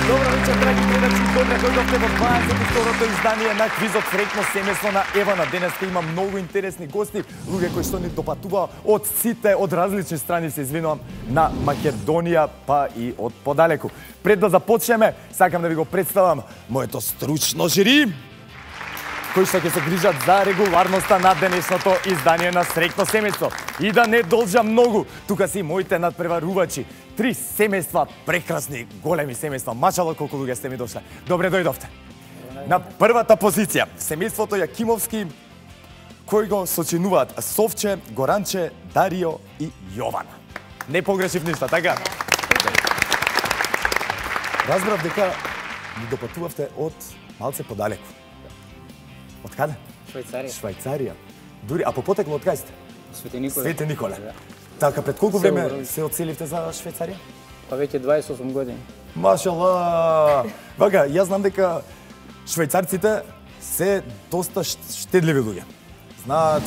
Добро вечер, драги гледачи, добре дојдовте во 22-то издание на квизот Среќно семејство на Евана. Денеска има многу интересни гости, луѓе кои што ни допатува од сите, од различни страни, се извинувам, на Македонија, па и од подалеку. Пред да започнеме, сакам да ви го представам моето стручно жири, кои што ќе се грижат за регуларноста на денешното издание на Среќно семејство. И да не должам многу, тука си моите надпреварувачи. 3 семејства, прекрасни, големи семејства. Мачало колку луѓе сте ми дошле. Добре дојдовте. На првата позиција, семејството Јакимовски, кои го сочинуваат Совче, Горанче, Дарио и Јована. Не погрешив ништа, така? Разбрав дека ми допатувавте од малце подалеку. Од каде? Швајцарија. Швајцарија. Дури, а по потекло од кај сте? Свети Николе. Свети Николе. Така, пред колку време се одселивте за Швајцарија? Па веќе 28 години. Машала! Вака, јас знам дека швајцарците се доста штедливи луѓе. Знаат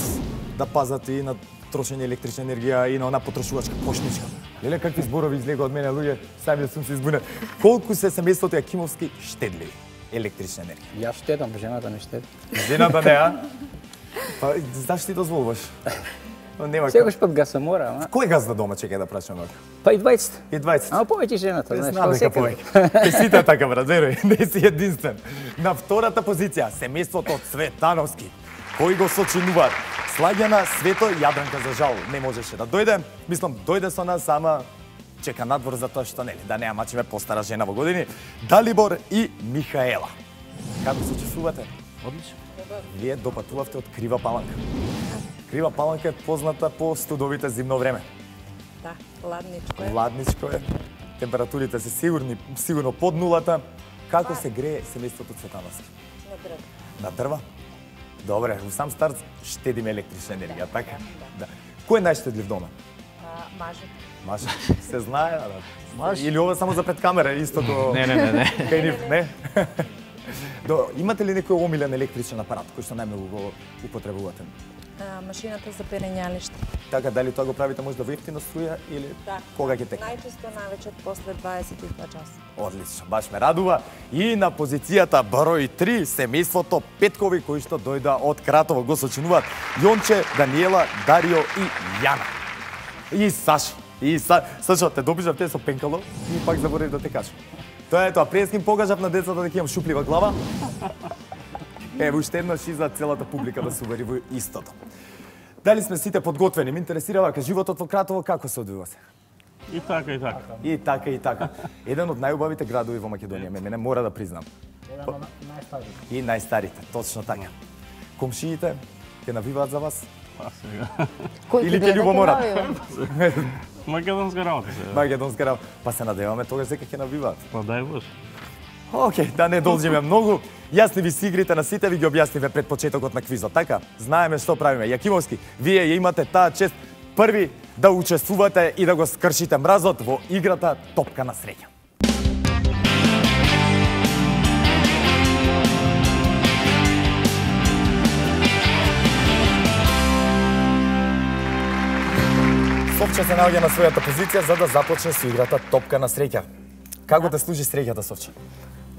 да пазат и на трошење електрична енергија и на она потрошувачка кошничка. Леле, какви зборови излега од мене, луѓе, сами сум се избунет. Колку се семејството Јакимовски штедливи електрична енергија? Јас штедам, жената не штеди. Жената не, а? Па, зашто ти дозволуваш? Нема Секој пат га се мора, ама. Кој газда дома, чекај да прашам? Па и 20. И 20. Ама повеќе жената, знаеш, Знам како дека секаде. повеќе. Те сите така, брат, веруј, не си единствен. На втората позиција, семејството Цветановски, кои го сочинуваат Слагјана, Свето, Јадранка, за жал, не можеше да дојде. Мислам, дојде со нас, ама чека надвор за тоа што нели, да не мачиме постара жена во години. Далибор и Михаела. Како се чувствувате? Одлично. Вие допатувавте од Крива Паланка. Крива Паланка е позната по студовите зимно време. Да, ладничко е. Ладничко е. Температурите се сигурно под нулата. Како се грее семејството Цветановски? На дрво. На дрва? Добре, во сам старт штедиме електрична енергија, така? Да. Кој е најштедлив дома? Мажот. Мажот. Се знае, да. Маж. Или ова само за пред камера, исто до... Не. Кај нив, не? Имате ли некој омилен електричен апарат кој што најмногу го употребувате? Машината за перењалиште. Така, дали тоа го правите можда во ефтина струја или кога ќе текне? Најчесто навечер после 22 часа. Одлично, баш ме радува. И на позицијата број 3, семејството Петкови, кои што дојда од Кратово, го сочинуваат Јонче, Даниела, Дарио и Јана. И Сашо. Сашо, те добижав те со пенкало и пак заборев да те кажам. Тоа е тоа, преским покажав на децата дека имам шуплива глава. Ево уште еднаш и за целата публика да се увери во истото. Дали сме сите подготвени? Ме интересира вака животот во Кратово како се одвива се? И така, и така. И така, и така. Еден од најубавите градови во Македонија, мене мора да признам. И најстарите, точно така. Комшиите ќе навиваат за вас? Па сега. Или ќе љубоморат? Македонска работа се. Македонска работа. Па се надеваме тогаш дека ќе навиваат. Па дај Боже. Океј, да не должиме многу. Јасни си игрите на сите, ви ги објасниве пред почетокот на квизот, така? Знаеме што правиме. Јакимовски, вие ја имате таа чест први да учествувате и да го скршите мразот во играта Топка на среќа. Совче се наоѓа на својата позиција за да започне со играта Топка на среќа. Како те служи среќата, Совче?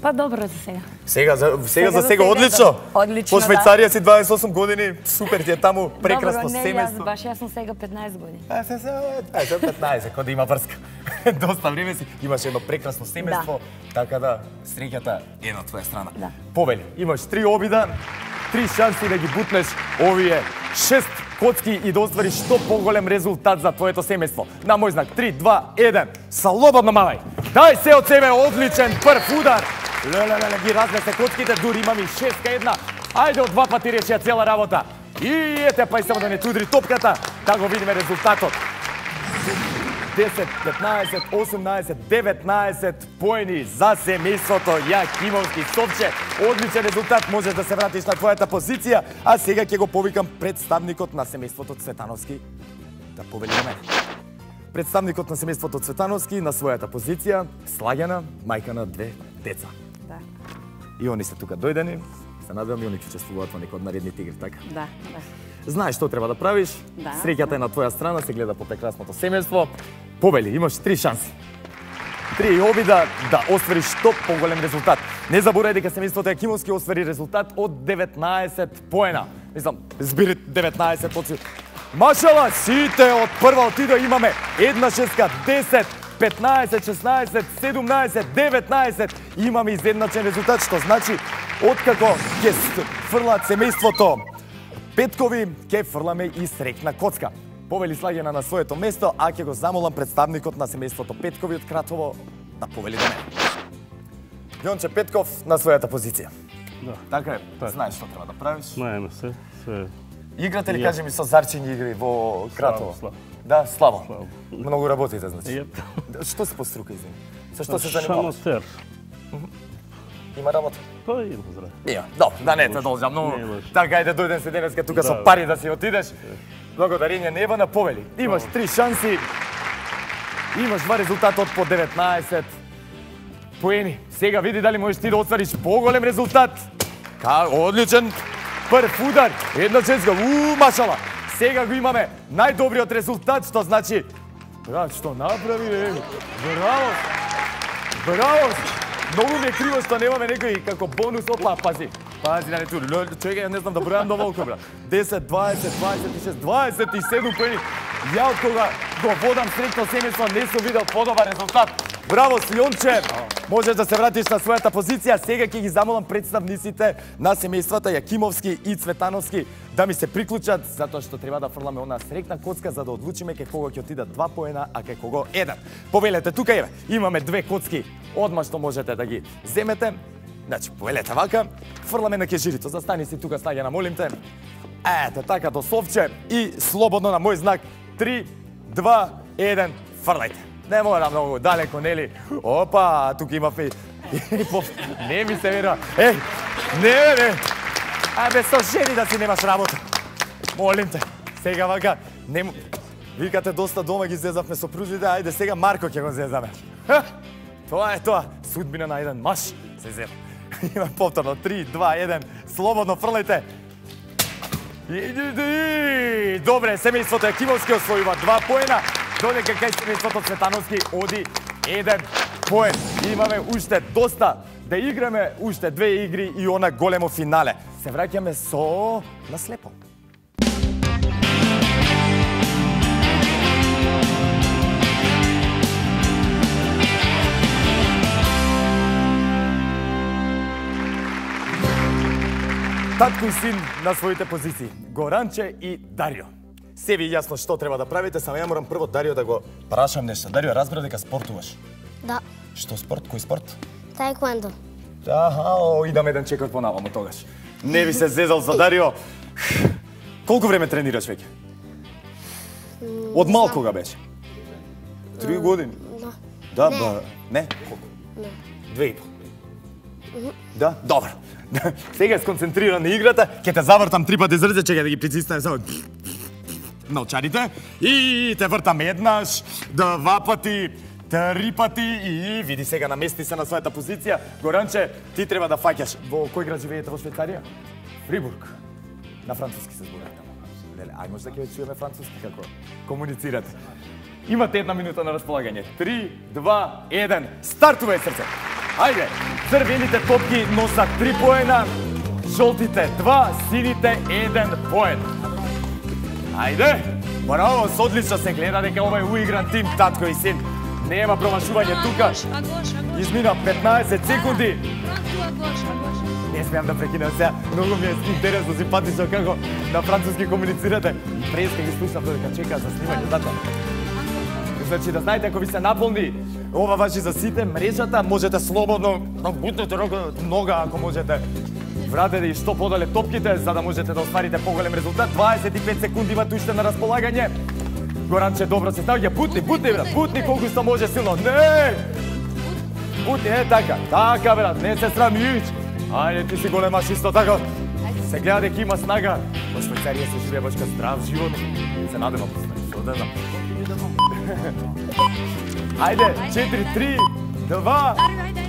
Па добро за сега. Сега за сега да. одлично. Одлично, По Швајцарија си 28 години, супер ти е таму, прекрасно добро, не, семејство. јас сум сега 15 години. Се 15, кога да има врска. Доста време си, имаш едно прекрасно семејство, така да среќата е на твоја страна. Да. Повели, имаш 3 обида, 3 шанси да ги бутнеш овие 6 коцки и да оствариш што поголем резултат за твоето семејство. На мој знак 3, 2, 1, слободно мавај. Дај се од себе, одличен прв удар. Леле, ги разнесе коцките, дури имам и 6-1. Ајде, од 2 пати решија цела работа. И ете, па и само да не tudri топката, да го видиме резултатот. 10, 15, 18, 19 поени за семејството Јакимовски. Совче, одличен резултат, можеш да се вратиш на твојата позиција, а сега ќе го повикам представникот на семејството Цветановски да повели на мене. Представникот на семејството Цветановски на својата позиција, Слагјана, мајка на 2 деца. Да. И они се тука дојдени, се надевам и они ќе учествуваат во некој од наредните игри, така? Да. Знаеш што треба да правиш, Да. среќата е на твоја страна, се гледа по прекрасното семејство. Побели, имаш 3 шанси. 3 и обида да оствари што поголем резултат. Не заборај дека семејството Јакимовски оствари резултат од 19 поена. Мислам, збири 19 оци. Машала, сите од прва отида имаме 1-6, 10, 15, 16, 17, 19. Имаме изедначен резултат, што значи откако ќе фрлат семејството Петкови, ќе фрламе и срекна коцка. Повели слагена на своето место, а ќе го замолам представникот на семејството Петкови од Кратово да повели до мене. Јонче Петков на својата позиција. Да. Така е, знаеш што треба да правиш. Знаеме се. Играте ли, кажи ми, со зарчињи игри во Кратово? Славо. Да, славо. Многу работите, значи. Јеп. Што се пострука, извини? Со што се занимаваш? Шаматер. Има работа? Па има, здраве. Има. Добро, да не те должам, но Не може. така ајде дојден се денеска тука со Да. пари да си отидеш. Благодарение неба на повели. Имаш 3 шанси. Имаш 2 резултата од по 19 поени. Сега види дали можеш ти да оствариш поголем резултат. Одличен прв удар. Една ческа. Машала. Сега го имаме најдобриот резултат, што значи брат, што направи, браво. Браво. Многу ми е криво што немаме некој како бонус, опа, пази. Пази, не тури. Чекај, не знам да бројам до волко, брат. 10, 20, 26, 27 поени. Ја од кога го водам срекно семејство не сум видел подобар резултат. Браво, Слјонче! Можеш да се вратиш на својата позиција. Сега ќе ги замолам представниците на семејствата Јакимовски и Цветановски да ми се приклучат, затоа што треба да фрламе она срекна коцка за да одлучиме кај кого ќе отидат 2 поена, а кај кого 1. Повелете тука еве, имаме 2 коцки, одма што можете да ги земете. Значи, повелете вака, фрламе на кежирито. Застани си тука, Снагена, молим те. Ете, така до совче и слободно на мој знак 3, 2, 1, фрлајте. Не мора многу далеко, нели? Опа, тука има не ми се верува. Еј, не. Абе, со жени да си немаш работа. Молим те, сега вака, викате доста дома ги зезавме сопружите, ајде сега Марко ќе го зезаме. Тоа е тоа, судбина на еден маж се зема. Има повторно 3, 2, 1, слободно фрлајте. Добре, семејството Јакимовски освојува 2 поена, додека кај семејството Цветановски оди 1 поен. Имаме уште доста да играме, уште 2 игри и она големо финале. Се враќаме со наслепо. Татко и син на своите позиции, Горанче и Дарио. Се ви јасно што треба да правите, само ја морам прво Дарио да го прашам нешто. Дарио, разбра дека спортуваш? Да, Што спорт? Кој спорт? таеквондо. Идам еден чекор понавамо тогаш. Не би се зезал за Дарио. Колку време тренираш веќе? Од мал кога беше? 3 години? Да. Не. Ба, не? Колку? Не. 2,5. Да, добро. Сега сконцентриран на играта, ќе те завртам 3 пати зрце, чекај да ги притиснем само на очарите и те вртам еднаш, 2 пати, 3 пати и види сега намести се на својата позиција. Горанче, ти треба да фаќаш. Во кој град живеете во Швейцарија? Фрибург. На француски се зборува. Леле, ај може да ќе чуеме француски како комуницирате. Имате 1 минута на располагање. 3, 2, 1, стартува срце. Ајде, црвените топки носат 3 поена, жолтите 2, сините 1 поен. Ајде, браво, одлично се гледа дека ова е уигран тим, татко и син. Нема промашување тука. Измина 15 секунди. Не смеам да прекинам сега, многу ми е интересно, симпатично како на француски комуницирате. И преска ги слушам додека чека за снимање, затоа. Значи да знаете, ако ви се наполни, ова важи за сите, мрежата, можете слободно, бутнете нога ако можете. Вратете и што подале топките, за да можете да остварите поголем резултат. 25 секунди имате уште на располагање. Горанче добро се ставија, бутни, брат, бутни колку што може силно. Не! Бутни, така, брат, не се срамиш. Ајде, ти си големаш исто така. Се гледа дека има снага. Во Швајцарија се живее баш здрав живот. Се надевам, што да знам. Ајде, 4, 3, 2,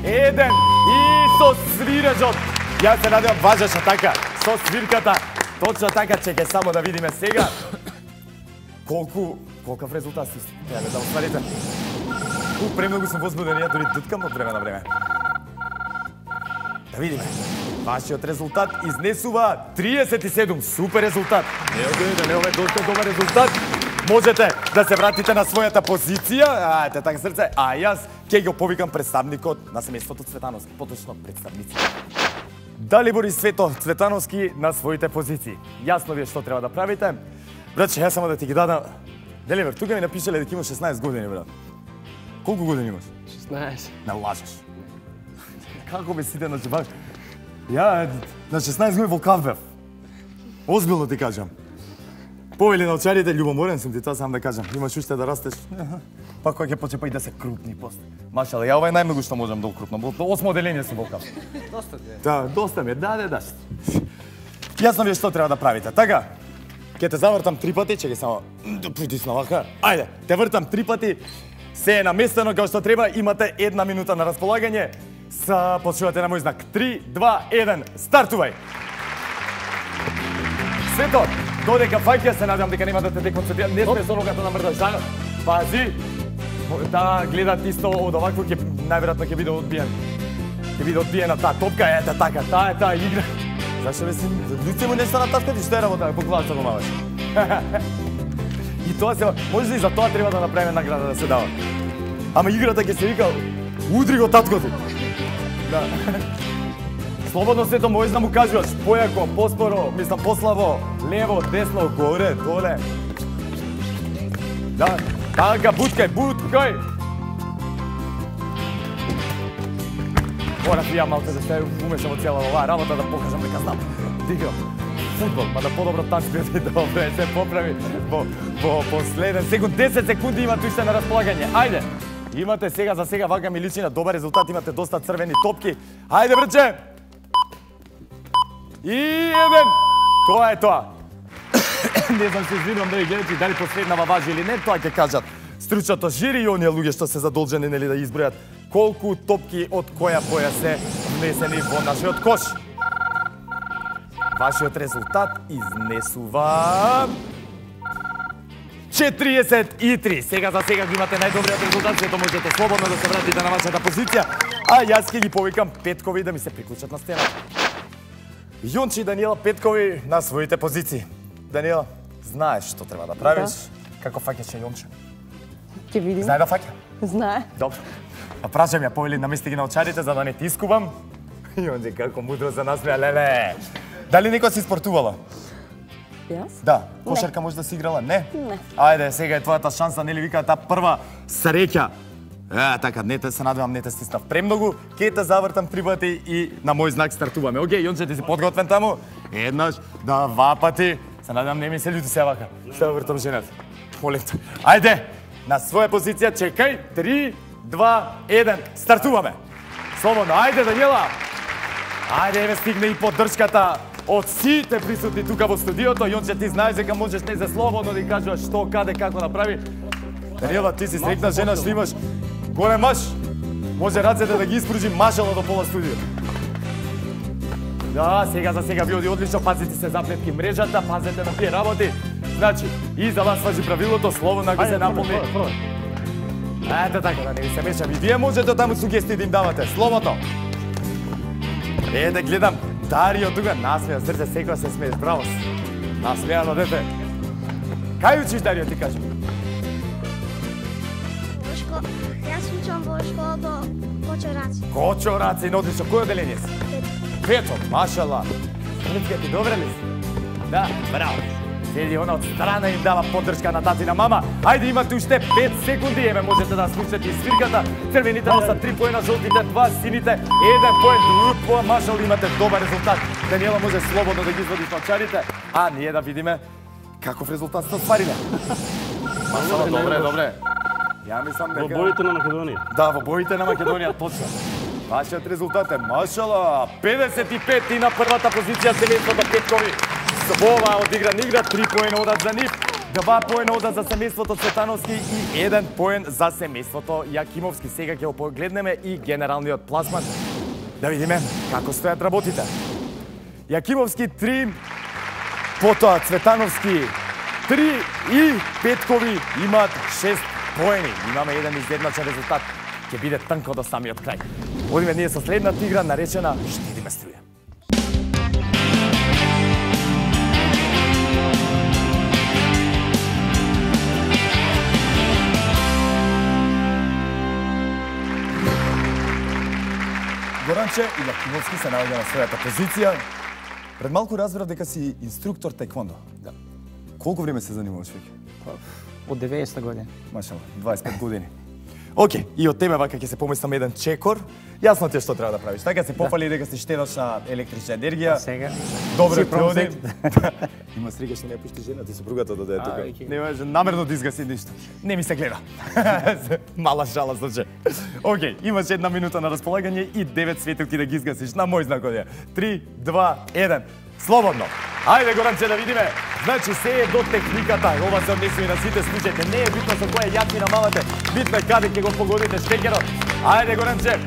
1 и со свирежот. Јас се надевам важеше така, со свирката. Точно така, чекај само да видиме сега. Колкав резултат си треба да остварите. Премногу сум возбуден, ја дори дуткам од време на време. Да видиме. Вашиот резултат изнесува 37. Супер резултат. Не е доста добар резултат. Можете да се вратите на својата позиција. Ајде така срце. А јас ќе го повикам представникот на семејството Цветановски, поточно представници. Далибор и Свето Цветановски на своите позиции. Јасно ви е што треба да правите. Братче, јас само да ти ги дадам. Далибор, тука ми напишале дека имаш 16 години, брат. Колку години имаш? 16. Не лажеш. Како бе сите на чебак? Ја на 16 години во каф бев. Озбилно ти кажам. Повели на очарите, љубоморен сум ти, тоа сам да кажам. Имаш уште да растеш. Па кој ќе почепа и да се крупни после. Машала, ја ова е најмногу што можам да укрупнам. 8 оделение сум во каф. Доста ти е. Да, доста ми е. Да. Јасно ви е што треба да правите. Така, ќе те завртам 3 пати, ќе ги само притисна вака. Ајде, те вртам 3 пати. Се е наместено како што треба, имате 1 минута на располагање. Почувате на мој знак. 3, 2, 1, стартувај! Свето, додека фаќа, се надевам дека нема да те деконцентрира. Не сме со ногата да мрдаш, да? Пази! Да гледат исто од овакво, најверојатно ќе биде одбиен. Ќе биде одбиена таа топка, ете така, таа игра. Зашто бе си, луѓе му нешто натаскати, што е работа, погледаш го маваш. И тоа се, може и за тоа треба да направиме награда да се дава. Ама играта ќе се вика, удри го татко ти. Да. Слободно сето можеш да му кажуваш, појако, поспоро, мислам послабо, лево, десно, горе, доле. Да, така, буткај. Морам и ја малце да се умешам во цела оваа работа да покажам дека знам. Дигам фудбал, па да подобро танците добре се поправи во последен секунд. 10 секунди имате уште на располагање. Ајде, имате сега за сега, вака ми личи на добар резултат, имате доста црвени топки. Ајде, брче! И еден! Тоа е тоа. Не знам, се извинувам да ви гледате дали последнава важи или не, тоа ќе кажат стручното жири и оние луѓе што се задолжени нели да избројат колку топки од која боја се внесени во нашиот кош. Вашиот резултат изнесува 43. Сега за сега ги имате најдобриот резултат, сето можете слободно да се вратите на вашата позиција, а јас ќе ги повикам Петкови да ми се приклучат на стената. Јонче и Даниела Петкови на своите позиции. Даниела, знаеш што треба да правиш? Како фаќаше Јонче? Ќе видим. Знае да фаќа? Знае. Добро. А прашам ја, повели намести ги на очарите за да не ти искувам. Јонче како мудро се насмеа, леле. Дали некој си спортувала? Јас? Да. Кошарка може да си играла? Не? Не. Ајде, сега е твојата шанса, нели вика таа прва среќа. Така, не те се надевам, не те стиснав премногу. Ке те завртам 3 пати и на мој знак стартуваме. Океј, Јонче, ти си подготвен таму? Еднаш, два пати. Се надевам, не ми се љути се вака. Што да вртам жената? Молим те. Ајде, на своја позиција, чекај. 3, 2, 1, стартуваме. Слободно, ајде, Даниела. Ајде, еве стигне и поддршката од сите присутни тука во студиото. Јонче, ти знаеш дека можеш не за слободно да ги кажуваш што, каде, како направи. Даниела, ти си среќна жена што имаш голем маж. Може рацете да ги испружи мажало до пола студио. Да, сега за сега ви оди одлично, пазите се заплетки мрежата, пазете на тие работи. Значи, и за вас важи правилото, слободно го се наполни. Ето така, да не ви се мешам. И вие можете таму сугестии да им давате, слободно. Да гледам, Дарио тука, насмеја срце, секоја се смееш, браво си. Насмејано дете. Кај учиш, Дарио, ти кажи? Јас учам во школата Кочораци. Кочораци, одлично. Кој оделение си? Пето, машала. Срцка ти добре ли си? Да, браво. Седи она од страна им дава поддршка на тати на мама. Ајде, имате уште 5 секунди. Еве, можете да слушате и свирката. Црвените носат 3 поена, жолтите 2, сините 1 поен. Друг машал, имате добар резултат. Даниела може слободно да ги извади новчарите. А ние да видиме каков резултат сте оствариле. Машала, добре. Ја мислам дека... Во боите на Македонија. Да, во боите на Македонија, точно. Вашиот резултат е, машала, 55 и на првата позиција семејството Петкови. Во оваа одиграна игра, 3 поена одат за нив, 2 поена одат за семејството Цветановски и 1 поен за семејството Јакимовски. Сега ќе го погледнеме и генералниот пласман. Да видиме како стојат работите. Јакимовски 3, потоа Цветановски 3 и Петкови имаат 6 поени. Имаме еден изедначен резултат. Ќе биде тнко до самиот крај. Одиме ние со следната игра наречена Штедиме струја. Горанче Илакиновски се наоѓа на својата позиција. Пред малку разбрав дека си инструктор таеквондо. Да. Колку време се занимаваш веќе? Од 90-та година. Машала, 25 години. Океј, и од тебе вака ќе се помислам еден чекор. Јасно ти е што треба да правиш. Така се пофали дека си штедош на електрична енергија. Сега. Добро си ти оди. промсет. Има среќа што не ја пушти жена, ти супругата да е тука. окей. Не може намерно да изгаси ништо. Не ми се гледа. Мала шала случај. Океј, имаш 1 минута на располагање и 9 светилки да ги изгасиш на мој знак одија. 3, 2, 1. Слободно. Ајде Горанче да видиме. Значи се е до техниката. Ова се однесува и на сите случаите. Не е битно со која јакни намавате. Битно е каде ќе го погодите штекерот. Ајде Горанче.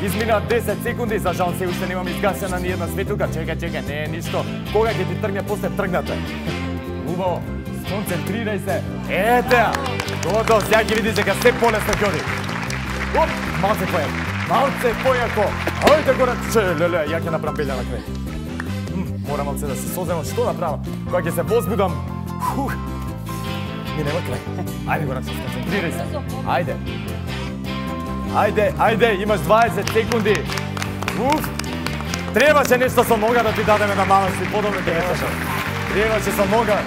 Измина 10 секунди, за жал се уште немам изгасена ни една светилка. Чекај, не е ништо. Кога ќе ти тргне после тргнате? Убаво, сконцентрирај се. Ете ја. Готово, сега ќе видиш дека се полесно ќе оди. Оп, малце појако. Ајде Горанче, леле, ја ќе направам белја на крај. Морам малце да се соземам, што направам? Кога ќе се возбудам, ми нема крај. Ајде Горанче, сконцентрирај се. Ајде, имаш 20 секунди. Требаше нешто со нога да ти дадеме на мама си, подобно ќе не слушам. Требаше со нога.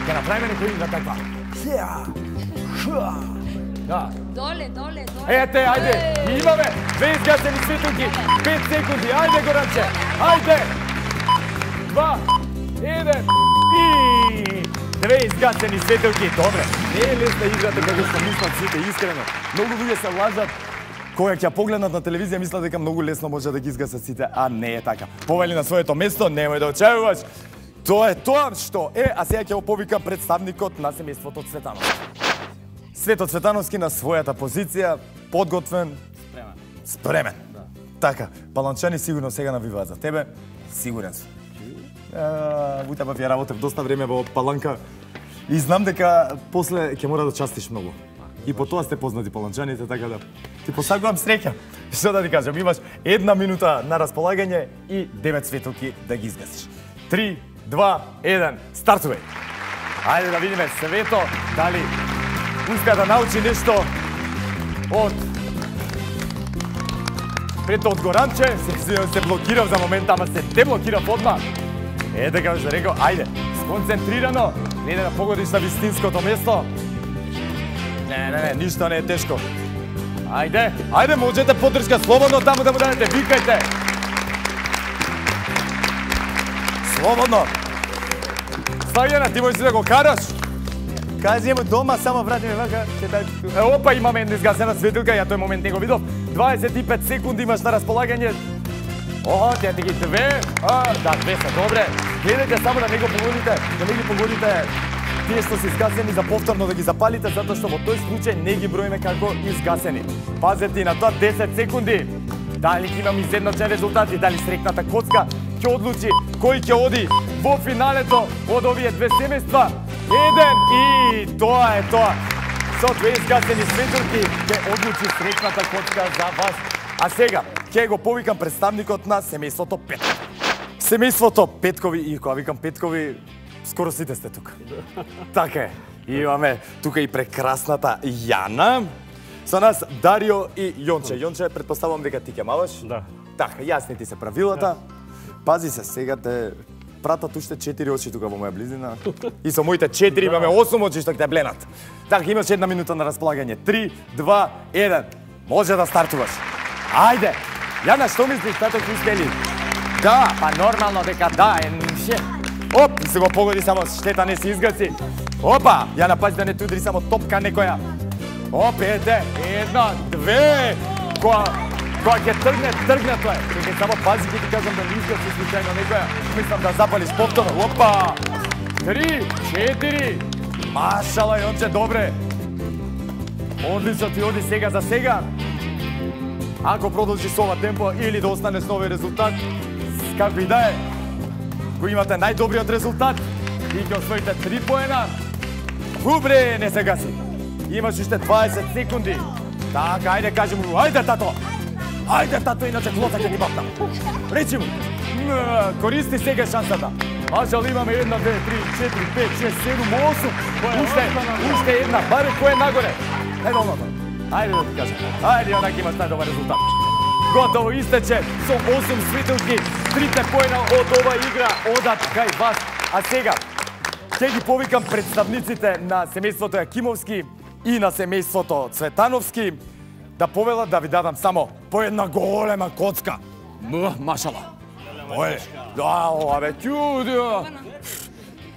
Ќе направиме некој игра таква. Да. Доле. Ете, ајде, имаме 2 изгасени светилки, 5 секунди, ајде Горанче, ајде! 2, 1 и 2 изгасени светилки, добре. Не е лесна играта како што мислат сите, искрено. Многу луѓе се лажат, кога ќе погледнат на телевизија мислат дека многу лесно може да ги изгасат сите, а не е така. Повели на своето место, немој да очевуваш. Тоа е тоа што е, а сега ќе го повикам представникот на семејството Цветанов. Свето Цветановски на својата позиција, подготвен, спремен. Да. Така, паланчани сигурно сега навиваат за тебе, сигурен сум. Утаба ја работев доста време во паланка и знам дека после ќе мора да частиш многу. И по тоа сте познати паланчаните, така да ти посакувам среќа. Што да ти кажам, имаш 1 минута на располагање и 9 светилки да ги изгасиш. 3, 2, 1, стартувај. Ајде да видиме Свето, дали успеа да научи нешто од пред Горанче. Се блокирав за момент, ама се деблокирав одма. Ете како што рекол, ајде, сконцентрирано, не да погодиш на вистинското место. Не, ништо не е тешко. Ајде, можете поддршка слободно таму да му дадете, викајте. Слободно. Славјана, ти можеш да го караш? Кажи му дома, само врати ме вака. Опа, имаме една изгасена светилка, ја тој момент не го видов. 25 секунди имаш на располагање. Ја ти ги 2. Да, 2 се, добре. Гледайте само да не го погодите, тие што се изгасени за повторно да ги запалите, затоа што во тој случај не ги броиме како изгасени. Пазете и на тоа 10 секунди. Дали ќе имам изедначен резултат и дали срекната коцка ќе одлучи кој ќе оди во финалето од овие две семејства. И тоа е тоа. Со 2 изгасени светилки ќе одлучи срекната коцка за вас. А сега ќе го повикам представникот на семејството Петкови. Семејството Петкови, и кога викам Петкови, скоро сите сте тука. Така е. Имаме тука и прекрасната Јана. Со нас Дарио и Јонче. Јонче, претпоставувам дека ти ќе маваш. Да. Така, јасни ти се правилата. Пази се, сега те пратат уште 4 очи тука во моја близина. И со моите 4 имаме 8 очи што ќе те бленат. Така, имаш 1 минута на располагање. 3, 2, 1. Може да стартуваш. Ајде! Јана, што мислиш, тато ќе успели? Да, па нормално дека да. Оп, и се го погоди, само штета не се изгаси. Опа, Јана, пази да не те удри само топка некоја. Оп, ете, 1, 2. Кога ќе тргне тоа. Чекај, само пази, ќе ти кажам да не изгаси случајно некоја. Мислам да запалиш повторно. Опа! 3, 4. Машала, Јонче, добре. Одлично ти оди сега за сега. Ако продолжиш со ова темпо или да останеш на овој резултат, како и да е, го имате најдобриот резултат и ќе освоите 3 поена. Убре, не се гаси. Имаш уште 20 секунди. Така, ајде кажи му, ајде тато! Ајде тато, иначе клоца ќе ти бапнам. Речи му. Користи сега шансата. Ажал имаме 1, 2, 3, 4, 5, 6, 7, 8. Уште една, барем кој е нагоре. Ајде оното. Ајде да ти кажам. Ајде, онак имаш најдобар резултат. Готово истече со 8 светилки. 3 поена од ова игра одат кај вас. А сега ќе ги повикам представниците на семејството Јакимовски и на семејството Цветановски да повелат да ви дадам само по една голема коцка. Машала. Оје. Да, ова бе, чудо.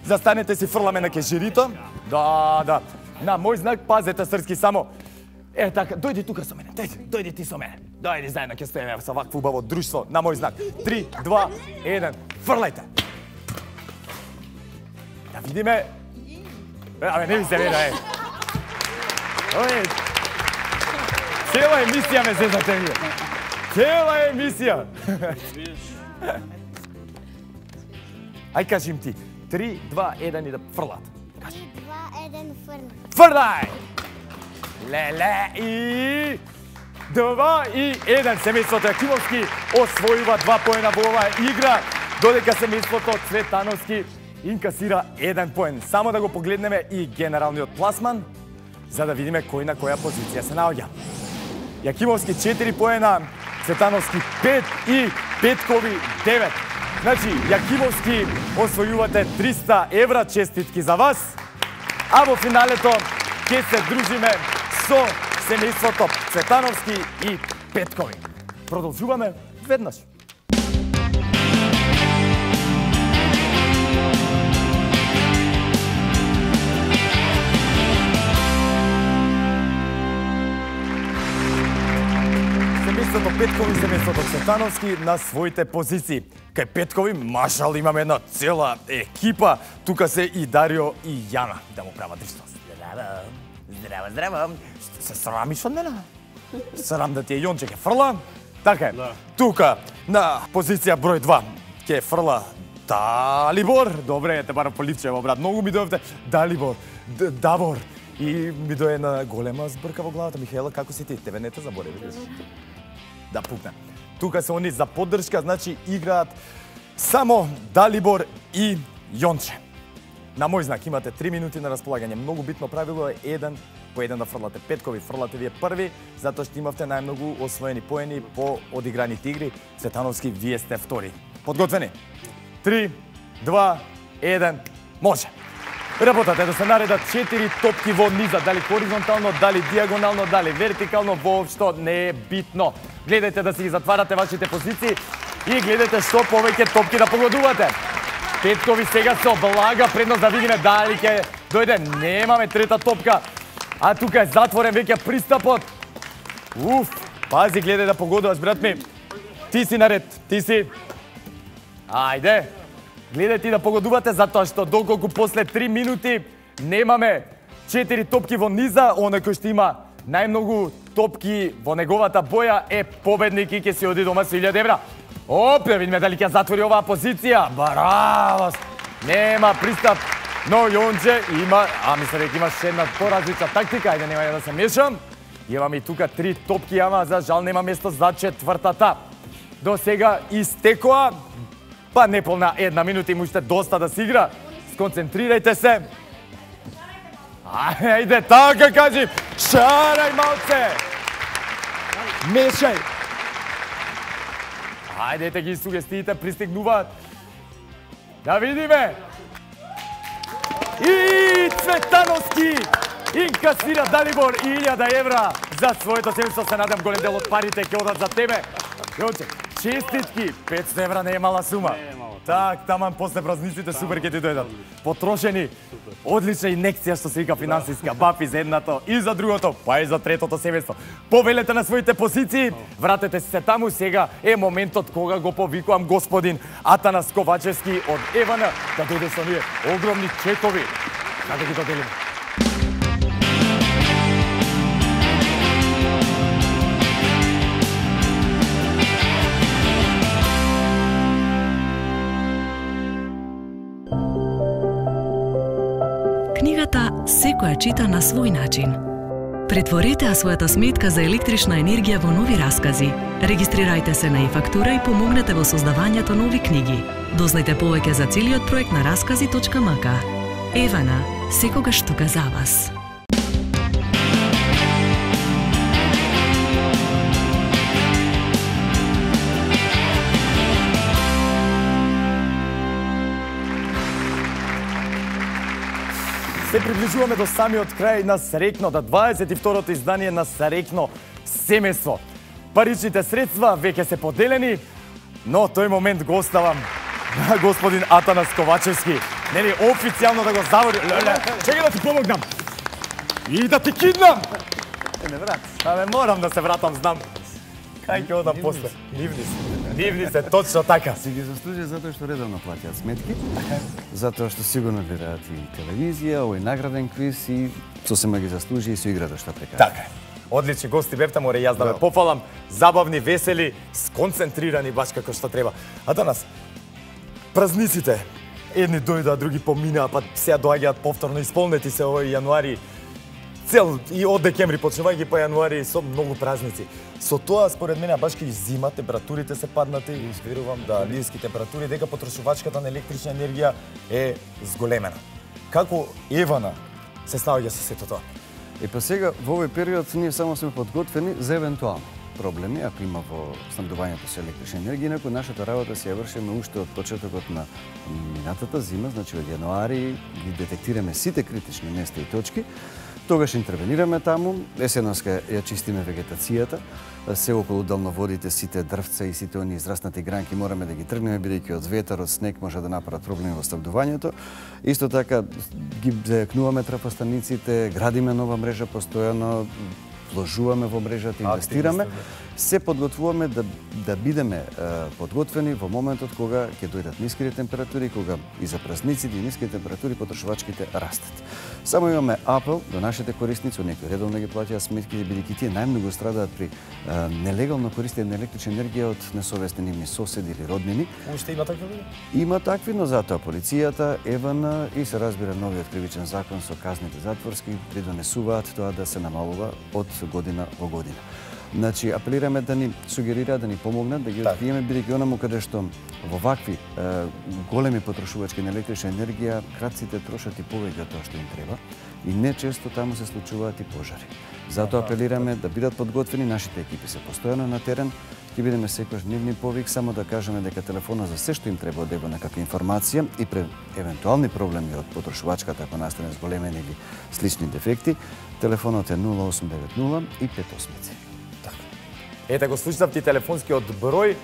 Застанете си, фрламе на кежирито. Да. На мој знак пазете срски само. Така, дојди тука со мене. Дојди ти со мене. Дојди заедно ќе стоиме со вакво убаво друштво на мој знак. 3, 2, 1, фрлајте. Да видиме. Абе, не ви се вида, Оје. Цела емисија ме зезате вие. Цела емисија. Ај кажи им ти. 3, 2, 1 и да фрлат. 3, 2, 1, фрла. Фрлај! Леле и 2 и 1. Семејството Јакимовски освојува 2 поена во оваа игра, додека семејството Цветановски инкасира 1 поен. Само да го погледнеме и генералниот пласман, за да видиме кој на која позиција се наоѓа. Јакимовски 4 поена, Цветановски 5 и Петкови 9. Значи, Јакимовски освојувате 300 евра, честитки за вас. А во финалето ќе се дружиме со семејството Цветановски и Петкови. Продолжуваме веднаш. Семејството Петкови и семејството Цветановски на своите позиции. Кај Петкови, машал, имаме една цела екипа. Тука се и Дарио и Јана да му прават друштво. Здраво. Се срамиш од мене? Срам да ти е Јонче ке фрла. Така е. Тука на позиција број 2 ке фрла Далибор. Добре, те барам по ливчево, брат. Многу ми дојавте. Далибор, Давор. И ми дое една голема збрка во главата. Михаела, како си ти? Тебе не те забореви. Да пукне. Тука се они за поддршка, значи играат само Далибор и Јонче. На мој знак имате 3 минути на располагање. Многу битно правило е 1 по 1 да фрлате. Петкови фрлате вие први, затоа што имавте најмногу освоени поени по одиграните игри. Цветановски, вие сте втори. Подготвени? 3, 2, 1, може! Работата е да се наредат 4 топки во низа, дали хоризонтално, дали диагонално, дали вертикално, воопшто не е битно. Гледајте да си ги затварате вашите позиции и гледајте што повеќе топки да погодувате. Петкови сега се облага предност да видиме дали ќе дојде. Немаме трета топка, а тука е затворен веќе пристапот. Пази, гледај да погодуваш, брат ми. Ти си наред, ти си. Ајде. Гледај ти да погодувате, затоа што доколку после 3 минути немаме 4 топки во низа, оној кој што има најмногу топки во неговата боја е победник и ќе си оди дома со 1000 евра. Да видиме дали ќе затвори оваа позиција. Браво! Нема пристап, но Јонче има, мисля дека имаш една поразлична тактика, ајде нема да се мешам. Имаме и тука 3 топки, ама за жал нема место за четвртата. До сега истекоа, па неполна 1 минута, има уште доста да се игра. Сконцентрирајте се. Ајде, така кажи, шарај малце. Мешај. Ајдете ги сугестиите, пристигнуваат. Да видиме. И Цветановски инкасира Далибор 1000 евра за своето семејство. Се надам голем дел од парите ќе одат за тебе. Јонче, честитки, 500 евра не е мала сума. Так, таман после празниците супер ќе ти дојдат. Потрошени, одлична инекција што се вика финансиска, бафи за едното и за другото, па и за третото семејство. Повелете на своите позиции, вратете се таму, сега е моментот кога го повикувам господин Атанас Ковачевски од ЕВН да дојде со ние огромни чекови. Да ги доделиме. Книгата секој ја чита на свој начин. Претворете својата сметка за електрична енергија во нови раскази. Регистрирајте се на e-фактура и помогнете во создавањето нови книги. Дознајте повеќе за целиот проект на раскази.мк. Евана, секогаш тука за вас. Се приближуваме до самиот крај на Срекно, да 22-то издание на Срекно семејство. Паричните средства веќе се поделени, но тој момент го оставам на господин Атанас Ковачевски. Нели официјално да го завори. Чекај да ти помогнам. И да ти киднам. Не брат, морам да се вратам, знам. Кај ќе одам после? Нивни се, точно така. Си ги заслужи затоа што редовно плаќаат сметки, затоа што сигурно гледаат и телевизија, овој награден квиз и сосема ги заслужи и со играта што прекара. Така е. Одлични гости бевте, море јас да ве пофалам. Забавни, весели, сконцентрирани баш како што треба. А данас, празниците, едни дојдаа, други поминаа, па сега доаѓаат повторно, исполнети се овој јануари. Цел и од декември почнувајќи по јануари со многу празници. Со тоа според мене баш ки зима, температурите се паднати и верувам да ниски температури дека потрошувачката на електрична енергија е зголемена. Како Евана се снаоѓа со сето тоа? Па сега во овој период ние само сме подготвени за евентуални проблеми ако има во снабдувањето со електрична енергија, инаку нашата работа се ја вршиме уште од почетокот на минатата зима, значи од јануари ги детектираме сите критични места и точки. Тогаш интервенираме таму, есеноска ја чистиме вегетацијата, се околу далноводите, сите дрвца и сите оние израснати гранки мораме да ги тргнеме, бидејќи од ветер, од снег може да направат проблеми во снабдувањето. Исто така ги зајакнуваме трафостаниците, градиме нова мрежа постојано, вложуваме во мрежата, инвестираме, се подготвуваме да бидеме подготвени во моментот кога ќе дојдат ниските температури, кога и за празниците и ниските температури потрошувачките растат. Само имаме апел до нашите корисници, некои редовно ги плаќаат сметките, бидејќи тие најмногу страдаат при нелегално користење на електрична енергија од несовесни нивни соседи или роднини. Уште има такви? Има такви, но затоа полицијата, Евана и се разбира новиот кривичен закон со казните затворски придонесуваат тоа да се намалува од година во година. Значи, апелираме да ни сугерираат, да ни помогнат, да ги откриеме, бидејќи онаму каде што во вакви големи потрошувачки на електрична енергија, крадците трошат и повеќе од тоа што им треба и нечесто таму се случуваат и пожари. Затоа апелираме да бидат подготвени, нашите екипи се постојано на терен, ќе бидеме секојаш нивни повик, само да кажеме дека телефонот за се што им треба од Евана како информација и пред евентуални проблеми од потрошувачката ако настане зголемени или слични дефекти, телефонот е 0890 и 58. Ете го слушнавте телефонскиот број.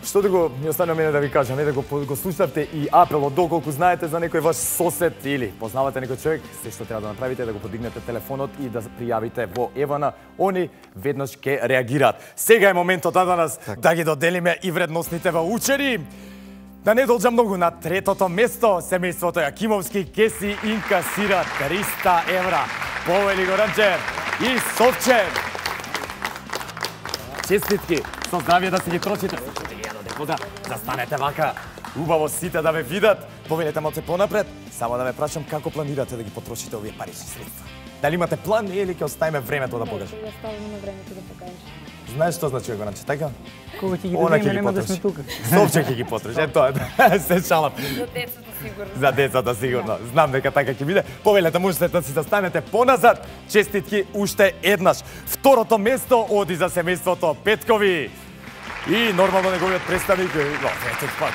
Што да го ми остане мене да ви кажам, да го слушнавте и апелот, доколку знаете за некој ваш сосед или познавате некој човек, се што треба да направите да го подигнете телефонот и да пријавите во Евана, они веднаш ќе реагираат. Сега е моментот данас да ги доделиме и вредносните ваучери. Да не должам многу, на третото место семејството Јакимовски ќе си инкасира 300 евра. Повели Горанче и Совче. Честитки, со здравје да си ги трошите. Да станете вака, убаво сите да ве видат. Повелете малце понапред, само да ве прашам како планирате да ги потрошите овие парични средства. Дали имате план или ќе оставиме времето да покажем? Ќе оставиме времето да покажеш. Знаеш што значи Горанче, така? Кога ќе ги дадеме, нема да сме тука. Совче ќе ги потроши, е тоа, се шалам. За децата сигурно. За децата сигурно. Знам дека така ќе биде. Повелете можете да си застанете поназад. Честитки уште еднаш. Второто место оди за семејството Петкови. И нормално неговиот представник,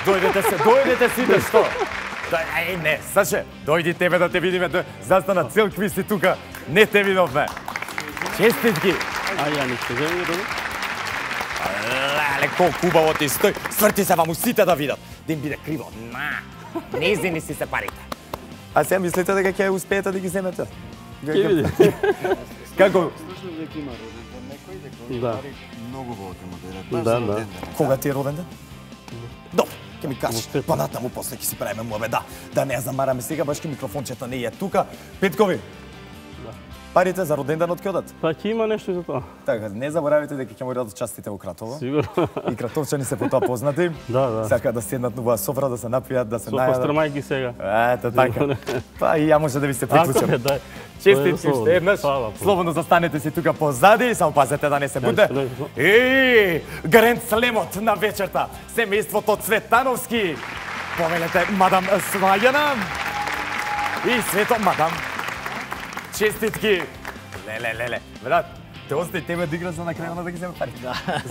дојдете сите, што? Не, Саше, дојди тебе да те видиме, застана цел квиз и тука, не те видовме. Честитки. А ја не ќе видам. Леле, колку убаво ти стои. Сврти се ваму сите да видат. Да им биде криво. Незини си се парите. А сега мислите дека ќе успеете да ги земете? Ќе види. Како? Слушам дека има роденден некој, дека Да. многу во ќе му Да. Кога ти е роден ден? Добро, ќе ми кажеш, па натаму после ќе си правиме муабе, да не ја замараме сега, баш ки микрофончето не е тука. Петкови, Парите за роден ден од ќе одат? Па ќе има нешто за тоа. Така, не заборавите дека ќе му дадат частите во Кратово. Сигурно. И кратовчани се по тоа познати. Да. Сака да седнат на оваа софра, да се напијат, да се Со најадат. пастрамајки сега. Ето така. Па и ја може да ви се приклучам. Ако дај. Честитки уште еднаш. Фала. Слободно застанете си тука позади, само пазете да не се буте. И Гранд Слемот на вечерта. Семејството Цветановски. Повелете мадам Свајана и свето мадам. Честитки. Леле. Брат, те остај тебе да играш за на крајот да ги земе пари.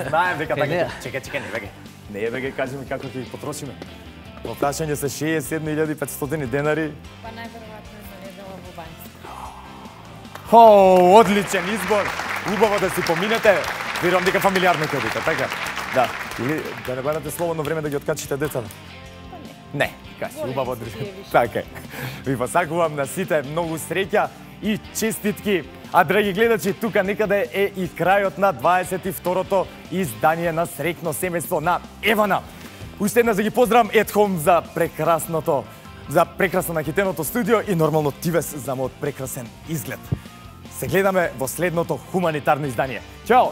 Знаем дека така. Чекај, не беге. Не беге, кажи ми како ќе ги потрошиме. Во прашање се 67.500 денари. Па најверојатно е заведела во банјска. О, одличен избор. Убаво да си поминете. Верувам дека фамилиарно ќе одите, така? Да. Или да не барате слободно време да ги откачите децата? Не, кажи, убаво одличен. Така е. Ви посакувам на сите многу среќа и честитки. А драги гледачи, тука некаде е и крајот на 22-то издание на Среќно семејство на Евана. Уште еднаш да ги поздравам At Home за прекрасно нахитеното студио и нормално Тивес за мојот прекрасен изглед. Се гледаме во следното хуманитарно издание. Чао!